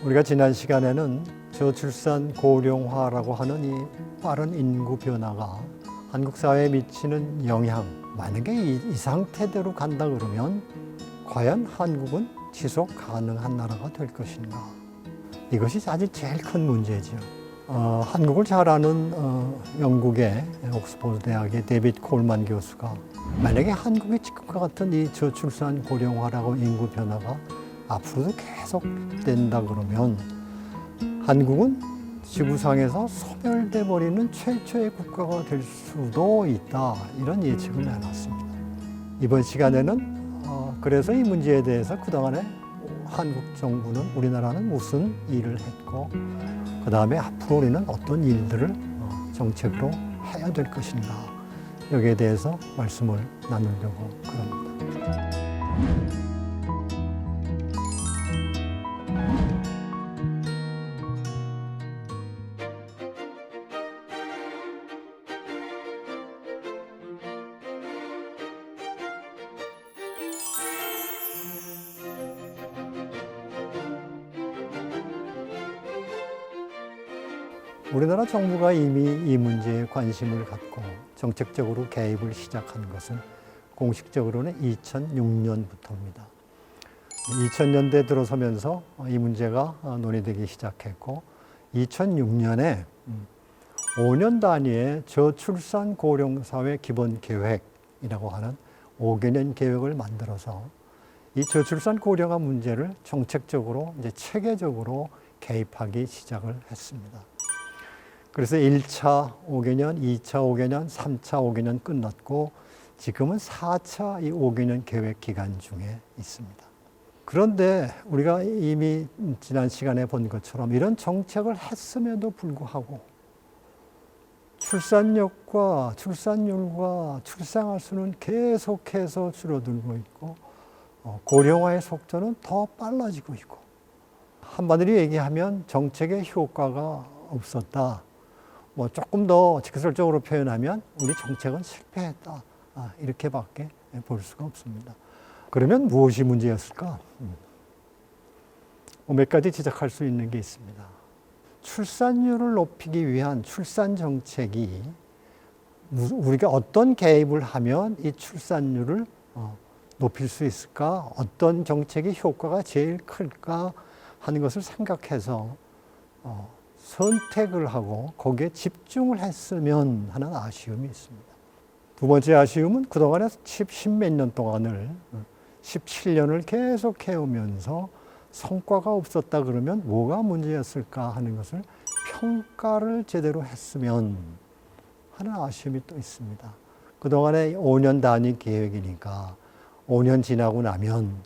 우리가 지난 시간에는 저출산 고령화라고 하는 이 빠른 인구 변화가 한국 사회에 미치는 영향, 만약에 이 상태대로 간다 그러면 과연 한국은 지속 가능한 나라가 될 것인가? 이것이 사실 제일 큰 문제죠. 한국을 잘 아는 영국의 옥스퍼드 대학의 데이비드 콜만 교수가 만약에 한국이 지금과 같은 이 저출산 고령화라고 인구 변화가 앞으로도 계속 된다 그러면 한국은 지구상에서 소멸돼 버리는 최초의 국가가 될 수도 있다, 이런 예측을 내놨습니다. 이번 시간에는 그래서 이 문제에 대해서 그동안에 한국 정부는, 우리나라는 무슨 일을 했고 그 다음에 앞으로 우리는 어떤 일들을 정책으로 해야 될 것인가, 여기에 대해서 말씀을 나누려고 그럽니다. 우리나라 정부가 이미 이 문제에 관심을 갖고 정책적으로 개입을 시작한 것은 공식적으로는 2006년부터입니다. 2000년대 들어서면서 이 문제가 논의되기 시작했고 2006년에 5년 단위의 저출산 고령사회 기본 계획이라고 하는 5개년 계획을 만들어서 이 저출산 고령화 문제를 정책적으로 이제 체계적으로 개입하기 시작을 했습니다. 그래서 1차 5개년, 2차 5개년, 3차 5개년 끝났고 지금은 4차 이 5개년 계획 기간 중에 있습니다. 그런데 우리가 이미 지난 시간에 본 것처럼 이런 정책을 했음에도 불구하고 출산력과 출산율과 출생아 수는 계속해서 줄어들고 있고 고령화의 속도는 더 빨라지고 있고, 한마디로 얘기하면 정책의 효과가 없었다. 조금 더 직설적으로 표현하면 우리 정책은 실패했다, 이렇게밖에 볼 수가 없습니다. 그러면 무엇이 문제였을까? 몇 가지 지적할 수 있는 게 있습니다. 출산율을 높이기 위한 출산 정책이 우리가 어떤 개입을 하면 이 출산율을 높일 수 있을까? 어떤 정책의 효과가 제일 클까 하는 것을 생각해서 선택을 하고 거기에 집중을 했으면 하는 아쉬움이 있습니다. 두 번째 아쉬움은 그동안에 10몇 년 동안을 17년을 계속 해오면서 성과가 없었다 그러면 뭐가 문제였을까 하는 것을 평가를 제대로 했으면 하는 아쉬움이 또 있습니다. 그동안에 5년 단위 계획이니까 5년 지나고 나면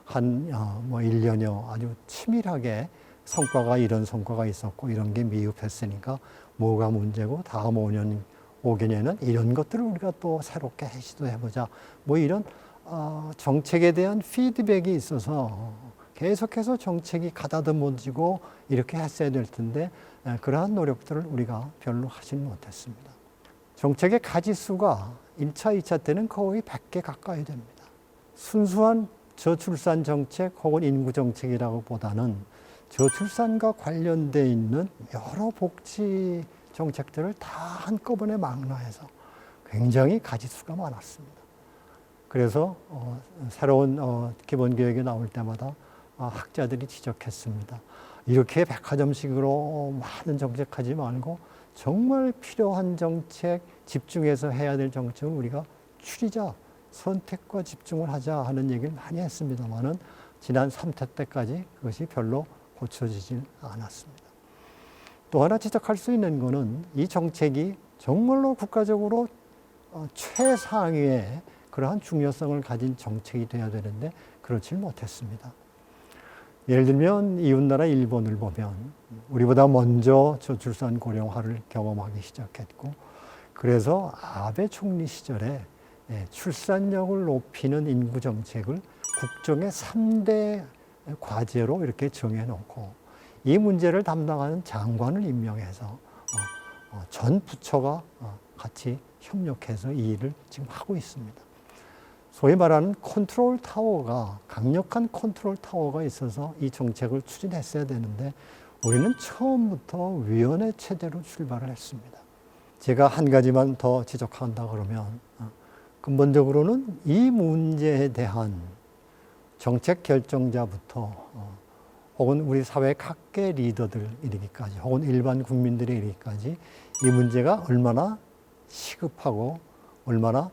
한 1년여 아주 치밀하게 성과가 이런 성과가 있었고 이런 게 미흡했으니까 뭐가 문제고 다음 5년에는 이런 것들을 우리가 또 새롭게 시도해보자, 이런 정책에 대한 피드백이 있어서 계속해서 정책이 가다듬어지고 이렇게 했어야 될 텐데 그러한 노력들을 우리가 별로 하지는 못했습니다. 정책의 가지수가 1차, 2차 때는 거의 100개 가까이 됩니다. 순수한 저출산 정책 혹은 인구 정책이라고 보다는 저출산과 관련되어 있는 여러 복지 정책들을 다 한꺼번에 망라해서 굉장히 가지수가 많았습니다. 그래서 새로운 기본계획이 나올 때마다 학자들이 지적했습니다. 이렇게 백화점식으로 많은 정책하지 말고 정말 필요한 정책, 집중해서 해야 될 정책을 우리가 추리자, 선택과 집중을 하자 하는 얘기를 많이 했습니다만은 지난 3태 때까지 그것이 별로 고쳐지질 않았습니다. 또 하나 지적할 수 있는 것은 이 정책이 정말로 국가적으로 최상위의 그러한 중요성을 가진 정책이 되어야 되는데 그렇지 못했습니다. 예를 들면 이웃나라 일본을 보면 우리보다 먼저 저출산 고령화를 경험하기 시작했고, 그래서 아베 총리 시절에 출산력을 높이는 인구 정책을 국정의 3대 과제로 이렇게 정해놓고 이 문제를 담당하는 장관을 임명해서 전 부처가 같이 협력해서 이 일을 지금 하고 있습니다. 소위 말하는 컨트롤 타워가, 강력한 컨트롤 타워가 있어서 이 정책을 추진했어야 되는데 우리는 처음부터 위원회 체제로 출발을 했습니다. 제가 한 가지만 더 지적한다 그러면 근본적으로는 이 문제에 대한 정책 결정자부터 혹은 우리 사회 각계 리더들 이르기까지 혹은 일반 국민들에 이르기까지 이 문제가 얼마나 시급하고 얼마나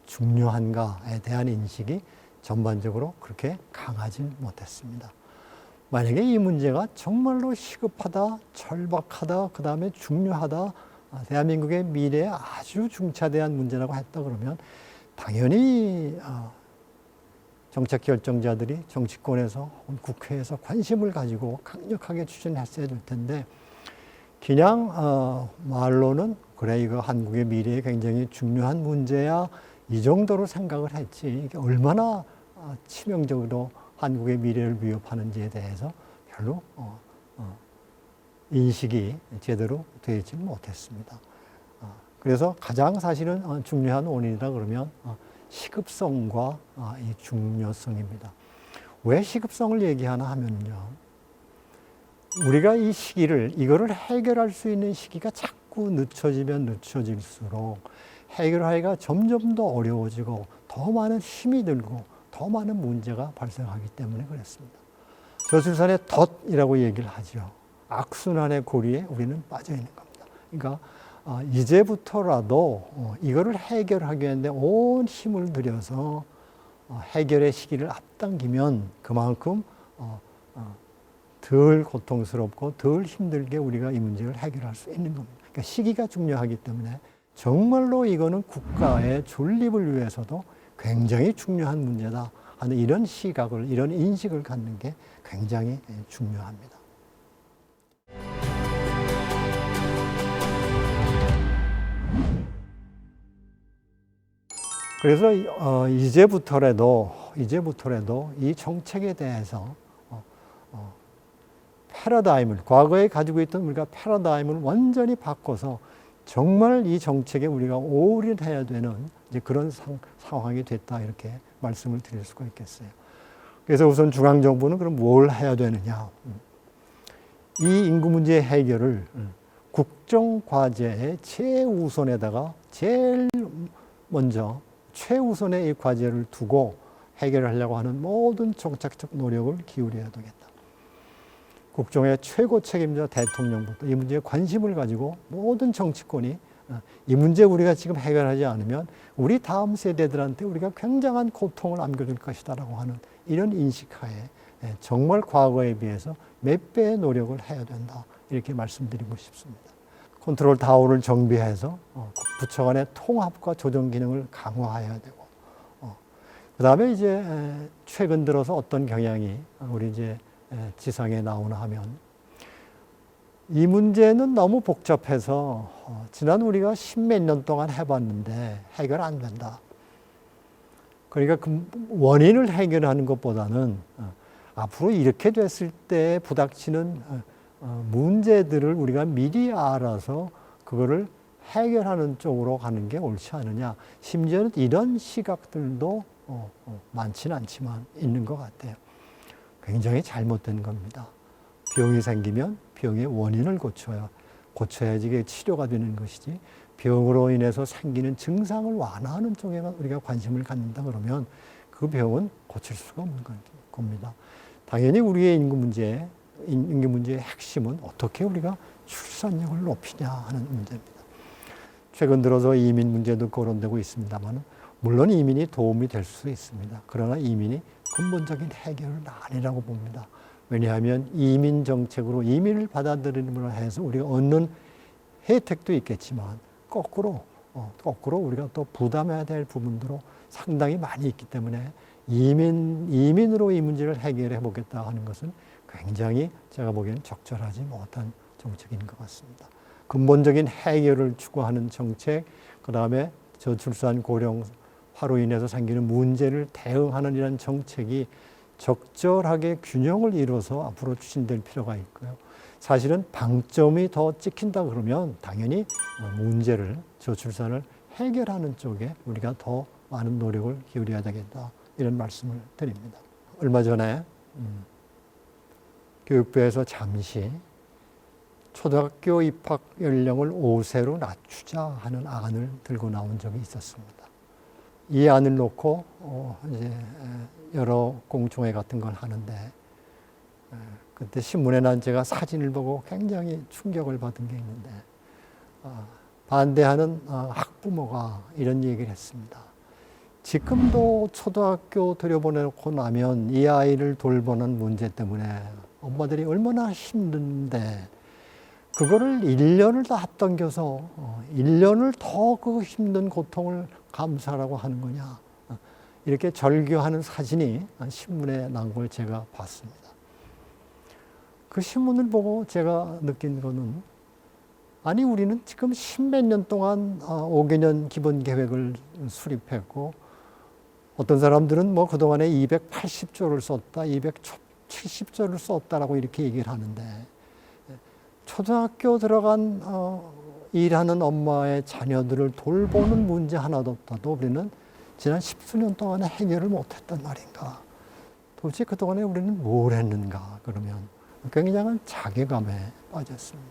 중요한가에 대한 인식이 전반적으로 그렇게 강하진 못했습니다. 만약에 이 문제가 정말로 시급하다, 절박하다, 그 다음에 중요하다, 대한민국의 미래에 아주 중차대한 문제라고 했다 그러면 당연히 정책 결정자들이 정치권에서 국회에서 관심을 가지고 강력하게 추진했어야 될 텐데 그냥 말로는 그래 이거 한국의 미래에 굉장히 중요한 문제야 이 정도로 생각을 했지 이게 얼마나 치명적으로 한국의 미래를 위협하는지에 대해서 별로 인식이 제대로 되지 못했습니다. 그래서 가장 사실은 중요한 원인이라 그러면 시급성과 이 중요성입니다. 왜 시급성을 얘기하나 하면요. 우리가 이 시기를, 이거를 해결할 수 있는 시기가 자꾸 늦춰지면 늦춰질수록 해결하기가 점점 더 어려워지고 더 많은 힘이 들고 더 많은 문제가 발생하기 때문에 그랬습니다. 저출산의 덫이라고 얘기를 하죠. 악순환의 고리에 우리는 빠져 있는 겁니다. 그러니까 이제부터라도 이거를 해결하기 위해 온 힘을 들여서 해결의 시기를 앞당기면 그만큼 덜 고통스럽고 덜 힘들게 우리가 이 문제를 해결할 수 있는 겁니다. 그러니까 시기가 중요하기 때문에 정말로 이거는 국가의 존립을 위해서도 굉장히 중요한 문제다 하는 이런 시각을, 이런 인식을 갖는 게 굉장히 중요합니다. 그래서 이제부터라도 이 정책에 대해서 패러다임을, 과거에 가지고 있던 우리가 패러다임을 완전히 바꿔서 정말 이 정책에 우리가 올인해야 되는 이제 그런 상황이 됐다 이렇게 말씀을 드릴 수가 있겠어요. 그래서 우선 중앙정부는 그럼 뭘 해야 되느냐. 이 인구 문제 해결을 국정과제의 최우선에다가 제일 먼저 최우선의 이 과제를 두고 해결하려고 하는 모든 정책적 노력을 기울여야 되겠다. 국정의 최고 책임자 대통령부터 이 문제에 관심을 가지고 모든 정치권이 이 문제 우리가 지금 해결하지 않으면 우리 다음 세대들한테 우리가 굉장한 고통을 안겨줄 것이다라고 하는 이런 인식하에 정말 과거에 비해서 몇 배의 노력을 해야 된다 이렇게 말씀드리고 싶습니다. 컨트롤 타워를 정비해서 부처 간의 통합과 조정 기능을 강화해야 되고 그 다음에 이제 최근 들어서 어떤 경향이 우리 이제 지상에 나오나 하면 이 문제는 너무 복잡해서 지난 우리가 십몇 년 동안 해봤는데 해결 안 된다. 그러니까 그 원인을 해결하는 것보다는 앞으로 이렇게 됐을 때 부닥치는 문제들을 우리가 미리 알아서 그거를 해결하는 쪽으로 가는 게 옳지 않느냐. 심지어는 이런 시각들도 많지는 않지만 있는 것 같아요. 굉장히 잘못된 겁니다. 병이 생기면 병의 원인을 고쳐야지 이게 치료가 되는 것이지 병으로 인해서 생기는 증상을 완화하는 쪽에만 우리가 관심을 갖는다 그러면 그 병은 고칠 수가 없는 겁니다. 당연히 우리의 인구 문제의 핵심은 어떻게 우리가 출산율을 높이냐 하는 문제입니다. 최근 들어서 이민 문제도 거론되고 있습니다만 물론 이민이 도움이 될 수 있습니다. 그러나 이민이 근본적인 해결은 아니라고 봅니다. 왜냐하면 이민 정책으로 이민을 받아들임으로 해서 우리가 얻는 혜택도 있겠지만 거꾸로 우리가 또 부담해야 될 부분도 상당히 많이 있기 때문에 이민으로 이 문제를 해결해 보겠다 하는 것은 굉장히 제가 보기에는 적절하지 못한 정책인 것 같습니다. 근본적인 해결을 추구하는 정책, 그 다음에 저출산 고령화로 인해서 생기는 문제를 대응하는 이런 정책이 적절하게 균형을 이뤄서 앞으로 추진될 필요가 있고요. 사실은 방점이 더 찍힌다 그러면 당연히 문제를, 저출산을 해결하는 쪽에 우리가 더 많은 노력을 기울여야 되겠다 이런 말씀을 드립니다. 얼마 전에 교육부에서 잠시 초등학교 입학 연령을 5세로 낮추자 하는 안을 들고 나온 적이 있었습니다. 이 안을 놓고 이제 여러 공청회 같은 걸 하는데 그때 신문에 난 제가 사진을 보고 굉장히 충격을 받은 게 있는데 반대하는 학부모가 이런 얘기를 했습니다. 지금도 초등학교 들여보내놓고 나면 이 아이를 돌보는 문제 때문에 엄마들이 얼마나 힘든데 그거를 1년을 다 앞당겨서 1년을 더 그 힘든 고통을 감수하라고 하는 거냐. 이렇게 절규하는 사진이 신문에 난 걸 제가 봤습니다. 그 신문을 보고 제가 느낀 거는 아니 우리는 지금 십몇 년 동안 5개년 기본 계획을 수립했고 어떤 사람들은 뭐 그동안에 280조를 썼다, 270조를 썼다라고 이렇게 얘기를 하는데 초등학교 들어간 일하는 엄마의 자녀들을 돌보는 문제 하나도 우리는 지난 10수년 동안에 해결을 못했단 말인가. 도대체 그동안에 우리는 뭘 했는가 그러면 굉장한 자괴감에 빠졌습니다.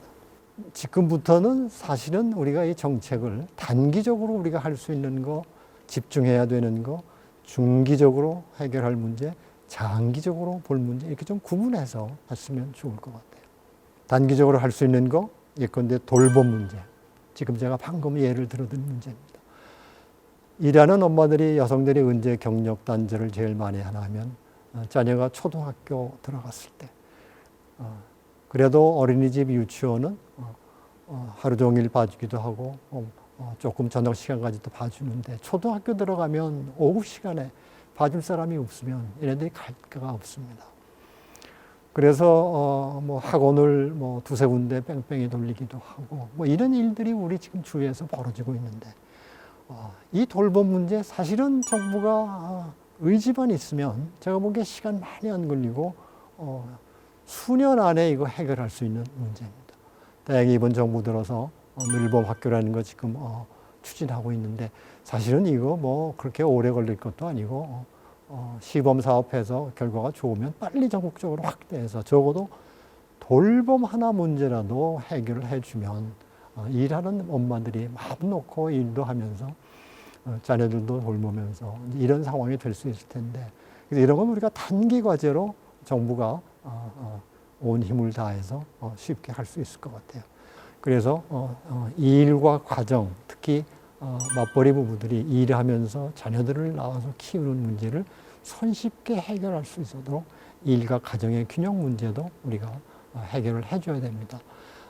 지금부터는 사실은 우리가 이 정책을 단기적으로 우리가 할 수 있는 거, 집중해야 되는 거, 중기적으로 해결할 문제, 장기적으로 볼 문제 이렇게 좀 구분해서 했으면 좋을 것 같아요. 단기적으로 할 수 있는 거, 예컨대 돌봄 문제. 지금 제가 방금 예를 들어드린 문제입니다. 일하는 엄마들이 여성들이 언제 경력 단절을 제일 많이 하나 하면 자녀가 초등학교 들어갔을 때. 그래도 어린이집 유치원은 하루 종일 봐주기도 하고 조금 저녁 시간까지도 봐주는데 초등학교 들어가면 오후 시간에 봐줄 사람이 없으면 얘네들이 갈 데가 없습니다. 그래서 뭐 학원을 뭐 두세 군데 뺑뺑이 돌리기도 하고 뭐 이런 일들이 우리 지금 주위에서 벌어지고 있는데 이 돌봄 문제 사실은 정부가 의지만 있으면 제가 보기에 시간 많이 안 걸리고 수년 안에 이거 해결할 수 있는 문제입니다. 다행히 이번 정부 들어서 늘봄 학교라는 거 지금 추진하고 있는데 사실은 이거 뭐 그렇게 오래 걸릴 것도 아니고 시범 사업해서 결과가 좋으면 빨리 전국적으로 확대해서 적어도 돌봄 하나 문제라도 해결을 해주면 일하는 엄마들이 마음 놓고 일도 하면서 자녀들도 돌보면서 이런 상황이 될 수 있을 텐데 이런 건 우리가 단기 과제로 정부가 온 힘을 다해서 쉽게 할 수 있을 것 같아요. 그래서 일과 가정, 특히 맞벌이 부부들이 일하면서 자녀들을 낳아서 키우는 문제를 손쉽게 해결할 수 있도록 일과 가정의 균형 문제도 우리가 해결을 해줘야 됩니다.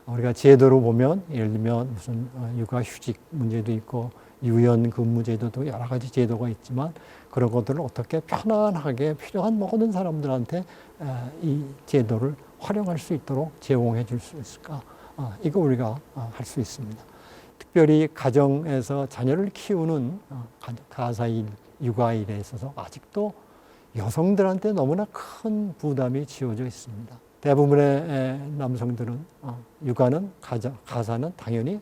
우리가 제도로 보면 예를 들면 무슨 육아휴직 문제도 있고 유연 근무제도도 여러 가지 제도가 있지만 그런 것들을 어떻게 편안하게 필요한 모든 사람들한테 이 제도를 활용할 수 있도록 제공해 줄 수 있을까? 이거 우리가 할 수 있습니다. 특별히 가정에서 자녀를 키우는 가사일, 육아일에 있어서 아직도 여성들한테 너무나 큰 부담이 지어져 있습니다. 대부분의 남성들은 육아는 가사는 당연히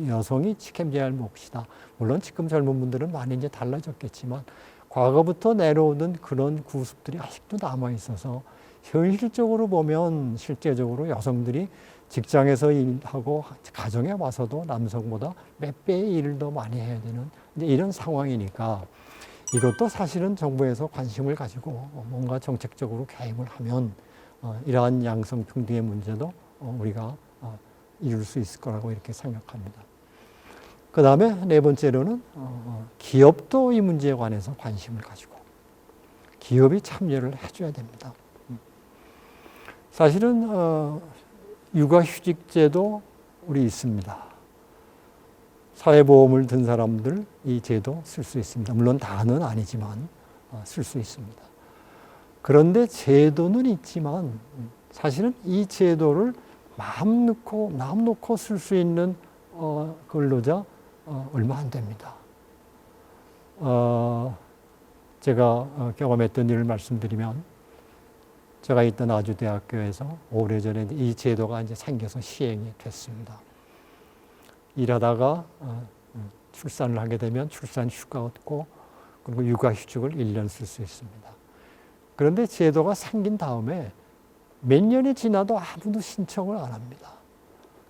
여성이 책임져야 할 몫이다. 물론 지금 젊은 분들은 많이 이제 달라졌겠지만 과거부터 내려오던 그런 구습들이 아직도 남아 있어서 현실적으로 보면 실제적으로 여성들이 직장에서 일하고 가정에 와서도 남성보다 몇 배의 일을 더 많이 해야 되는 이제 이런 상황이니까 이것도 사실은 정부에서 관심을 가지고 뭔가 정책적으로 개입을 하면 이러한 양성평등의 문제도 우리가 이룰 수 있을 거라고 이렇게 생각합니다. 그 다음에 네 번째로는 기업도 이 문제에 관해서 관심을 가지고 기업이 참여를 해줘야 됩니다. 사실은 육아휴직제도 우리 있습니다. 사회보험을 든 사람들 이 제도 쓸 수 있습니다. 물론 다는 아니지만 쓸 수 있습니다. 그런데 제도는 있지만 사실은 이 제도를 마음 놓고 쓸 수 있는 근로자 얼마 안 됩니다. 제가 경험했던 일을 말씀드리면 제가 있던 아주대학교에서 오래전에 이 제도가 이제 생겨서 시행이 됐습니다. 일하다가 출산을 하게 되면 출산 휴가 얻고 그리고 육아휴직을 1년 쓸 수 있습니다. 그런데 제도가 생긴 다음에 몇 년이 지나도 아무도 신청을 안 합니다.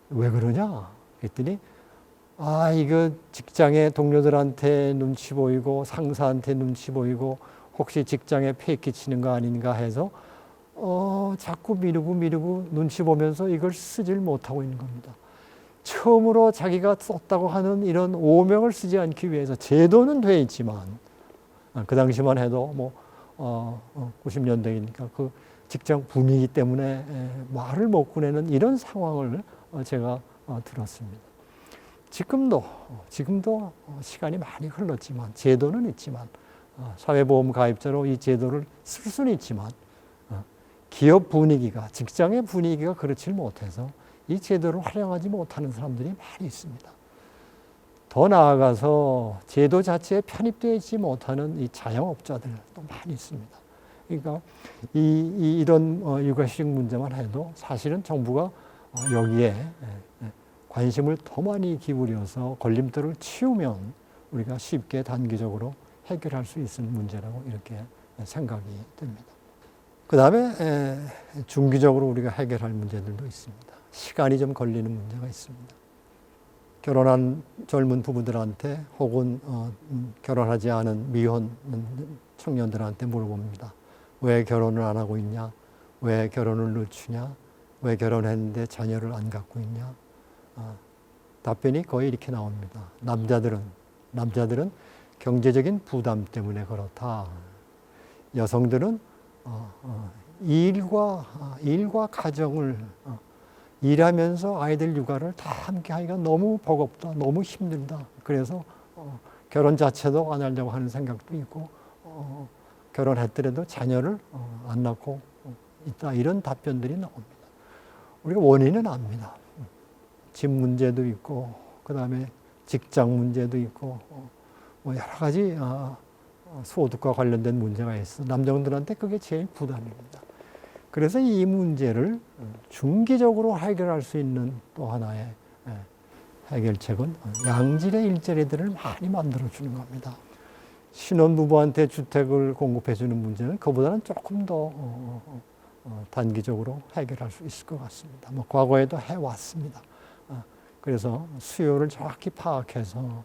왜 그러냐? 그랬더니 이거 직장의 동료들한테 눈치 보이고 상사한테 눈치 보이고 혹시 직장에 폐 끼치는 거 아닌가 해서 자꾸 미루고 눈치 보면서 이걸 쓰질 못하고 있는 겁니다. 처음으로 자기가 썼다고 하는 이런 오명을 쓰지 않기 위해서 제도는 돼 있지만 그 당시만 해도 90년대이니까 그 직장 분위기 때문에 말을 못 꺼내는 이런 상황을 제가 들었습니다. 지금도 시간이 많이 흘렀지만 제도는 있지만 사회보험 가입자로 이 제도를 쓸 수는 있지만 기업 분위기가 직장의 분위기가 그렇지 못해서 이 제도를 활용하지 못하는 사람들이 많이 있습니다. 더 나아가서 제도 자체에 편입되어 있지 못하는 이 자영업자들도 많이 있습니다. 그러니까 이런 육아휴직 문제만 해도 사실은 정부가 여기에 관심을 더 많이 기울여서 걸림돌을 치우면 우리가 쉽게 단기적으로 해결할 수 있는 문제라고 이렇게 생각이 됩니다. 그 다음에 중기적으로 우리가 해결할 문제들도 있습니다. 시간이 좀 걸리는 문제가 있습니다. 결혼한 젊은 부부들한테 혹은 결혼하지 않은 미혼 청년들한테 물어봅니다. 왜 결혼을 안 하고 있냐? 왜 결혼을 늦추냐? 왜 결혼했는데 자녀를 안 갖고 있냐? 답변이 거의 이렇게 나옵니다. 남자들은 경제적인 부담 때문에 그렇다. 여성들은 일과 가정을 일하면서 아이들 육아를 다 함께 하기가 너무 버겁다, 너무 힘들다. 그래서 결혼 자체도 안 하려고 하는 생각도 있고 결혼했더라도 자녀를 안 낳고 있다. 이런 답변들이 나옵니다. 우리가 원인은 압니다. 집 문제도 있고 그 다음에 직장 문제도 있고 여러 가지 소득과 관련된 문제가 있어. 남성들한테 그게 제일 부담입니다. 그래서 이 문제를 중기적으로 해결할 수 있는 또 하나의 해결책은 양질의 일자리들을 많이 만들어주는 겁니다. 신혼부부한테 주택을 공급해주는 문제는 그보다는 조금 더 단기적으로 해결할 수 있을 것 같습니다. 과거에도 해왔습니다. 그래서 수요를 정확히 파악해서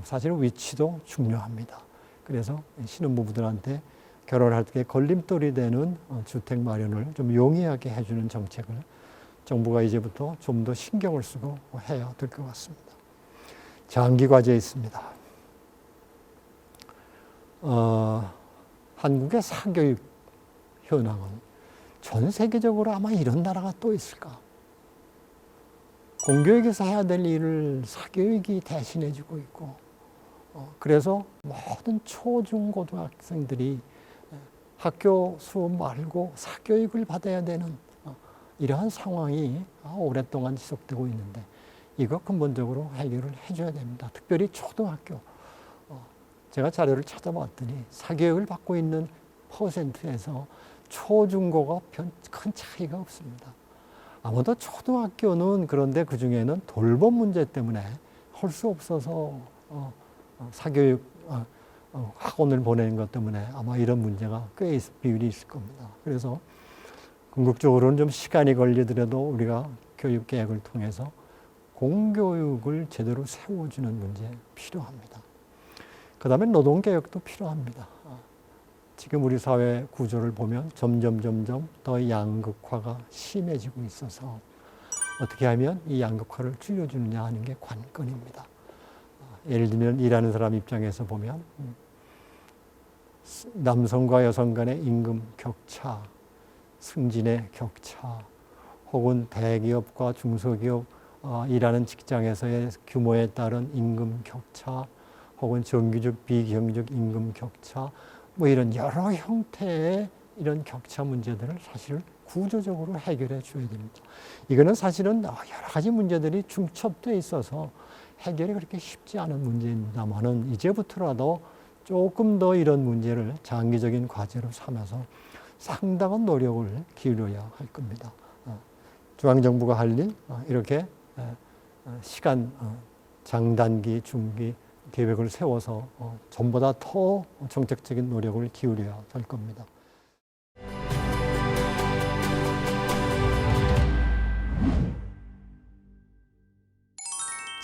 사실 위치도 중요합니다. 그래서 신혼부부들한테 결혼할 때 걸림돌이 되는 주택 마련을 좀 용이하게 해주는 정책을 정부가 이제부터 좀 더 신경을 쓰고 해야 될 것 같습니다. 장기 과제에 있습니다. 한국의 사교육 현황은 전 세계적으로 아마 이런 나라가 또 있을까? 공교육에서 해야 될 일을 사교육이 대신해주고 있고 그래서 모든 초, 중, 고등학생들이 학교 수업 말고 사교육을 받아야 되는 이러한 상황이 오랫동안 지속되고 있는데 이거 근본적으로 해결을 해줘야 됩니다. 특별히 초등학교. 제가 자료를 찾아봤더니 사교육을 받고 있는 퍼센트에서 초, 중, 고가 큰 차이가 없습니다. 아무도 초등학교는 그런데 그 중에는 돌봄 문제 때문에 할 수 없어서 사교육 학원을 보내는 것 때문에 아마 이런 문제가 꽤 비율이 있을 겁니다. 그래서 궁극적으로는 좀 시간이 걸리더라도 우리가 교육 계획을 통해서 공교육을 제대로 세워주는 문제 필요합니다. 그 다음에 노동개혁도 필요합니다. 지금 우리 사회 구조를 보면 점점 더 양극화가 심해지고 있어서 어떻게 하면 이 양극화를 줄여주느냐 하는 게 관건입니다. 예를 들면 일하는 사람 입장에서 보면 남성과 여성 간의 임금 격차, 승진의 격차, 혹은 대기업과 중소기업 일하는 직장에서의 규모에 따른 임금 격차, 혹은 정규직, 비정규직 임금 격차, 이런 여러 형태의 이런 격차 문제들을 사실 구조적으로 해결해 줘야 됩니다. 이거는 사실은 여러 가지 문제들이 중첩되어 있어서 해결이 그렇게 쉽지 않은 문제입니다만은 이제부터라도 조금 더 이런 문제를 장기적인 과제로 삼아서 상당한 노력을 기울여야 할 겁니다. 중앙정부가 할 일, 이렇게 시간, 장단기, 중기, 계획을 세워서 전보다 더 정책적인 노력을 기울여야 할 겁니다.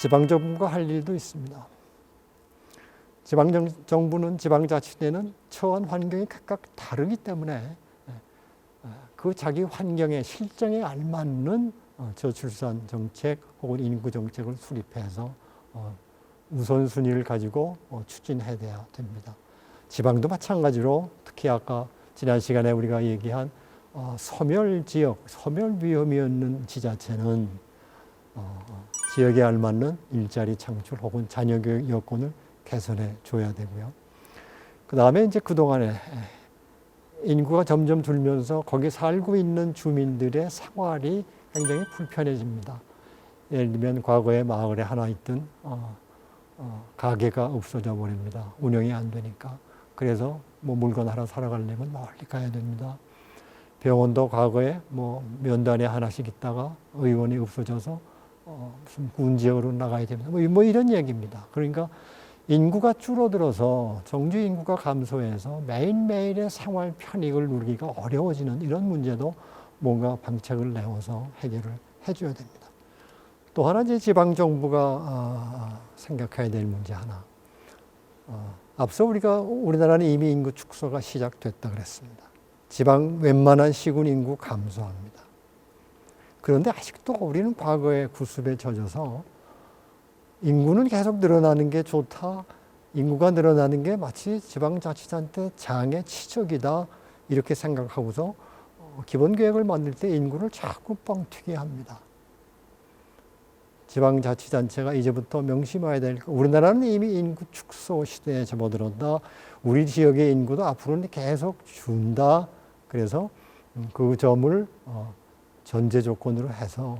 지방정부가 할 일도 있습니다. 지방정부는 지방자치제는 처한 환경이 각각 다르기 때문에 그 자기 환경의 실정에 알맞는 저출산 정책 혹은 인구 정책을 수립해서 우선순위를 가지고 추진해야 됩니다. 지방도 마찬가지로 특히 아까 지난 시간에 우리가 얘기한 소멸 지역, 소멸 위험이 있는 지자체는 지역에 알맞는 일자리 창출 혹은 자녀 교육 여건을 개선해 줘야 되고요. 그 다음에 이제 그동안에 인구가 점점 줄면서 거기 살고 있는 주민들의 생활이 굉장히 불편해집니다. 예를 들면 과거에 마을에 하나 있던 가게가 없어져 버립니다. 운영이 안 되니까. 그래서 뭐 물건 하나 사러 가려면 멀리 가야 됩니다. 병원도 과거에 뭐 면단에 하나씩 있다가 의원이 없어져서 무슨 군 지역으로 나가야 됩니다. 뭐 이런 얘기입니다. 그러니까 인구가 줄어들어서 정주 인구가 감소해서 매일매일의 생활 편익을 누리기가 어려워지는 이런 문제도 뭔가 방책을 내어서 해결을 해줘야 됩니다. 또 하나 이제 지방정부가 생각해야 될 문제 하나. 앞서 우리나라는 이미 인구 축소가 시작됐다 그랬습니다. 지방 웬만한 시군 인구 감소합니다. 그런데 아직도 우리는 과거의 구습에 젖어서 인구는 계속 늘어나는 게 좋다. 인구가 늘어나는 게 마치 지방자치단체 장의 치적이다. 이렇게 생각하고서 기본계획을 만들 때 인구를 자꾸 뻥튀기 합니다. 지방자치단체가 이제부터 명심해야 될 거. 우리나라는 이미 인구 축소 시대에 접어들었다. 우리 지역의 인구도 앞으로는 계속 준다. 그래서 그 점을 전제 조건으로 해서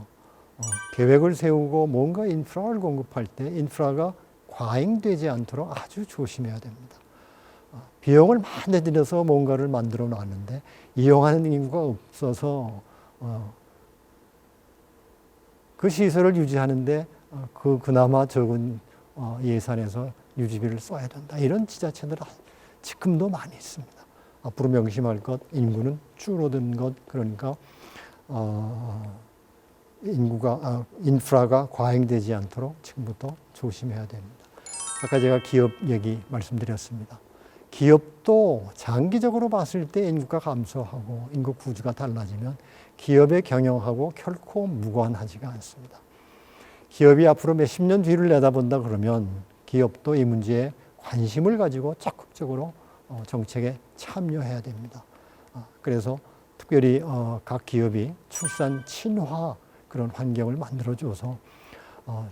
계획을 세우고 뭔가 인프라를 공급할 때 인프라가 과잉되지 않도록 아주 조심해야 됩니다. 비용을 많이 들여서 뭔가를 만들어 놨는데 이용하는 인구가 없어서 그 시설을 유지하는데 그나마 적은 예산에서 유지비를 써야 된다. 이런 지자체들은 지금도 많이 있습니다. 앞으로 명심할 것, 인구는 줄어든 것, 그러니까 인프라가 과잉되지 않도록 지금부터 조심해야 됩니다. 아까 제가 기업 얘기 말씀드렸습니다. 기업도 장기적으로 봤을 때 인구가 감소하고 인구 구조가 달라지면 기업의 경영하고 결코 무관하지가 않습니다. 기업이 앞으로 몇십 년 뒤를 내다본다 그러면 기업도 이 문제에 관심을 가지고 적극적으로 정책에 참여해야 됩니다. 그래서 특별히 각 기업이 출산 친화 그런 환경을 만들어줘서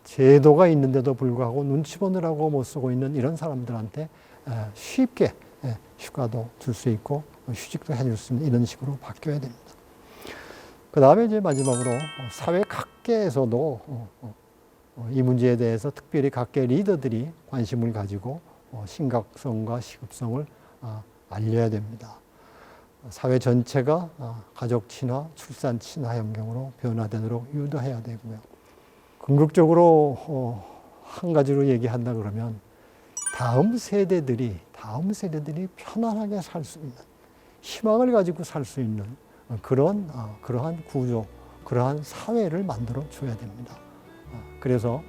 제도가 있는데도 불구하고 눈치 보느라고 못 쓰고 있는 이런 사람들한테 쉽게 휴가도 줄 수 있고 휴직도 해줄 수 있는 이런 식으로 바뀌어야 됩니다. 그 다음에 이제 마지막으로 사회 각계에서도 이 문제에 대해서 특별히 각계 리더들이 관심을 가지고 심각성과 시급성을 알려야 됩니다. 사회 전체가 가족 친화, 출산 친화 환경으로 변화되도록 유도해야 되고요. 궁극적으로 한 가지로 얘기한다 그러면 다음 세대들이 편안하게 살 수 있는 희망을 가지고 살 수 있는 그러한 구조, 그러한 사회를 만들어 줘야 됩니다. 그래서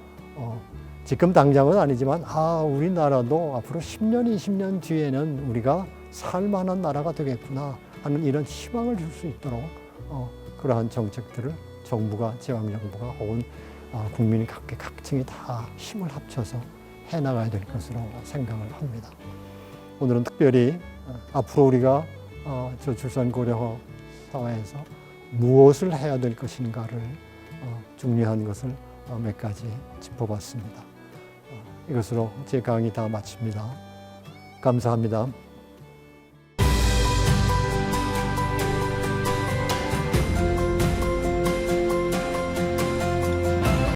지금 당장은 아니지만 우리나라도 앞으로 10년, 20년 뒤에는 우리가 살만한 나라가 되겠구나 하는 이런 희망을 줄 수 있도록 그러한 정책들을 정부가, 지방정부가 혹은 국민 각층이 다 힘을 합쳐서 해나가야 될 것으로 생각을 합니다. 오늘은 특별히 앞으로 우리가 저출산 고령 사회에서 무엇을 해야 될 것인가를 중요한 것을 몇 가지 짚어봤습니다. 이것으로 제 강의 다 마칩니다. 감사합니다.